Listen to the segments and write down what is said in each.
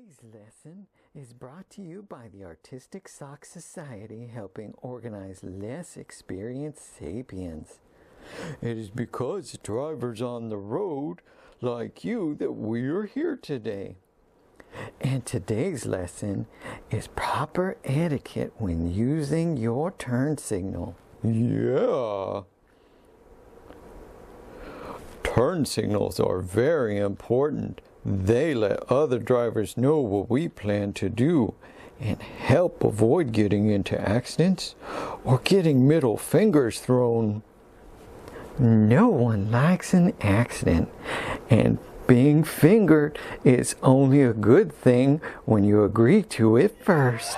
Today's lesson is brought to you by the Artistic Sock Society, helping organize less experienced sapiens. It is because of drivers on the road like you that we are here today. And today's lesson is proper etiquette when using your turn signal. Yeah. Turn signals are very important. They let other drivers know what we plan to do and help avoid getting into accidents or getting middle fingers thrown. No one likes an accident, and being fingered is only a good thing when you agree to it first.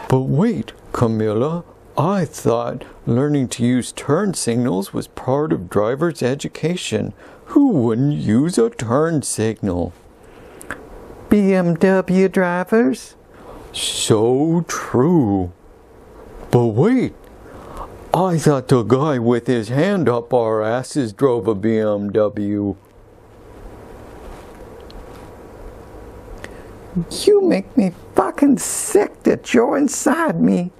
But wait, Camilla, I thought learning to use turn signals was part of driver's education. Who wouldn't use a turn signal? BMW drivers? So true. But wait, I thought the guy with his hand up our asses drove a BMW. You make me fucking sick that you're inside me.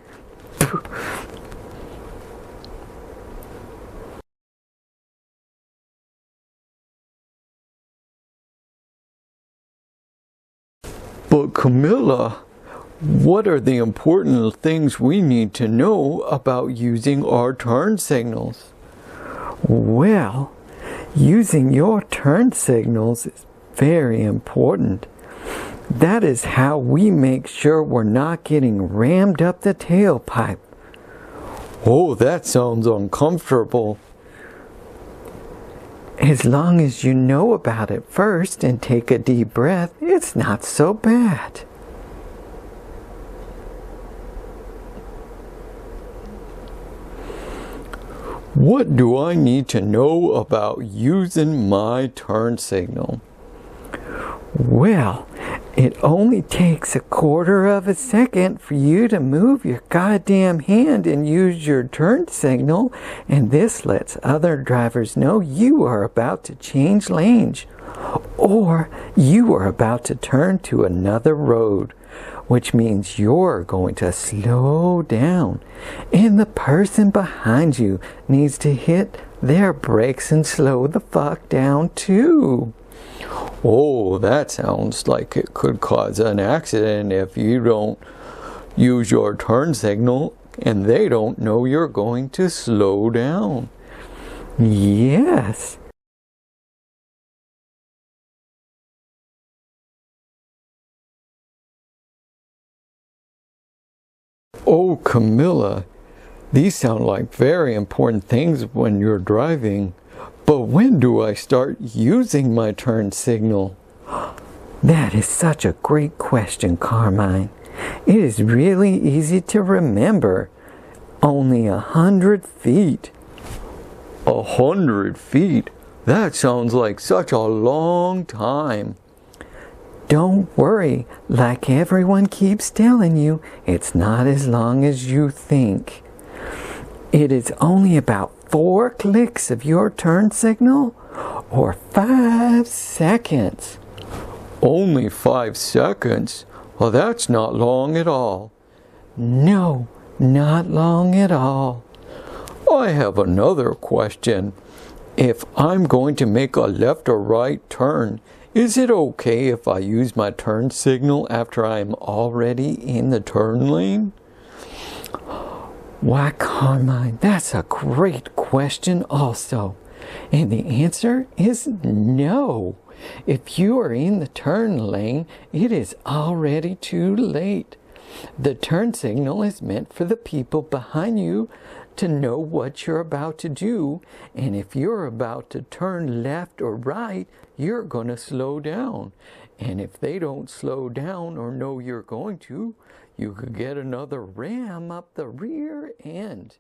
But Camilla, what are the important things we need to know about using our turn signals? Well, using your turn signals is very important. That is how we make sure we're not getting rammed up the tailpipe. Oh, that sounds uncomfortable. As long as you know about it first and take a deep breath, it's not so bad. What do I need to know about using my turn signal? Well, it only takes 1/4 of a second for you to move your goddamn hand and use your turn signal, and this lets other drivers know you are about to change lanes, or you are about to turn to another road, which means you're going to slow down, and the person behind you needs to hit their brakes and slow the fuck down too. Oh, that sounds like it could cause an accident if you don't use your turn signal and they don't know you're going to slow down. Yes. Oh, Camilla, these sound like very important things when you're driving. But when do I start using my turn signal? That is such a great question, Carmine. It is really easy to remember. Only 100 feet. 100 feet? That sounds like such a long time. Don't worry, like everyone keeps telling you, it's not as long as you think. It is only about 4 clicks of your turn signal, or 5 seconds. Only 5 seconds? Well, that's not long at all. No, not long at all. I have another question. If I'm going to make a left or right turn, is it okay if I use my turn signal after I'm already in the turn lane? Why, Carmine, that's a great question also. And the answer is no. If you are in the turn lane, it is already too late. The turn signal is meant for the people behind you to know what you're about to do. And if you're about to turn left or right, you're going to slow down. And if they don't slow down or know you're going to, you could get another ram up the rear end.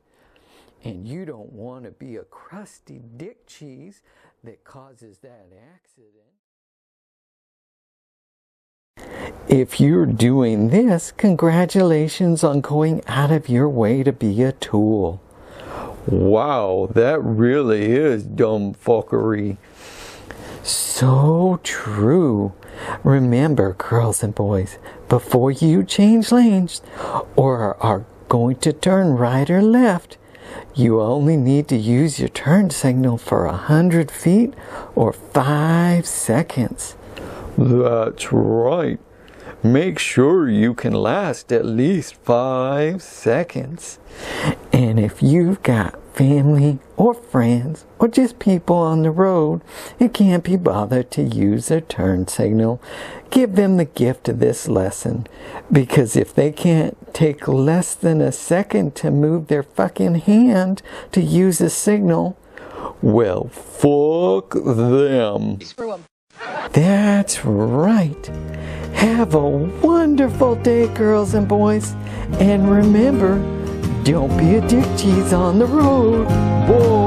And you don't want to be a crusty dick cheese that causes that accident. If you're doing this, congratulations on going out of your way to be a tool. Wow, that really is dumb fuckery. So true. Remember, girls and boys, before you change lanes or are going to turn right or left, you only need to use your turn signal for 100 feet or 5 seconds. That's right. Make sure you can last at least 5 seconds. And if you've got family or friends or just people on the road who can't be bothered to use their turn signal, give them the gift of this lesson. Because if they can't take less than a second to move their fucking hand to use a signal, well, fuck them. Screw 'em. That's right. Have a wonderful day, girls and boys. And remember, don't be a dick cheese on the road. Whoa.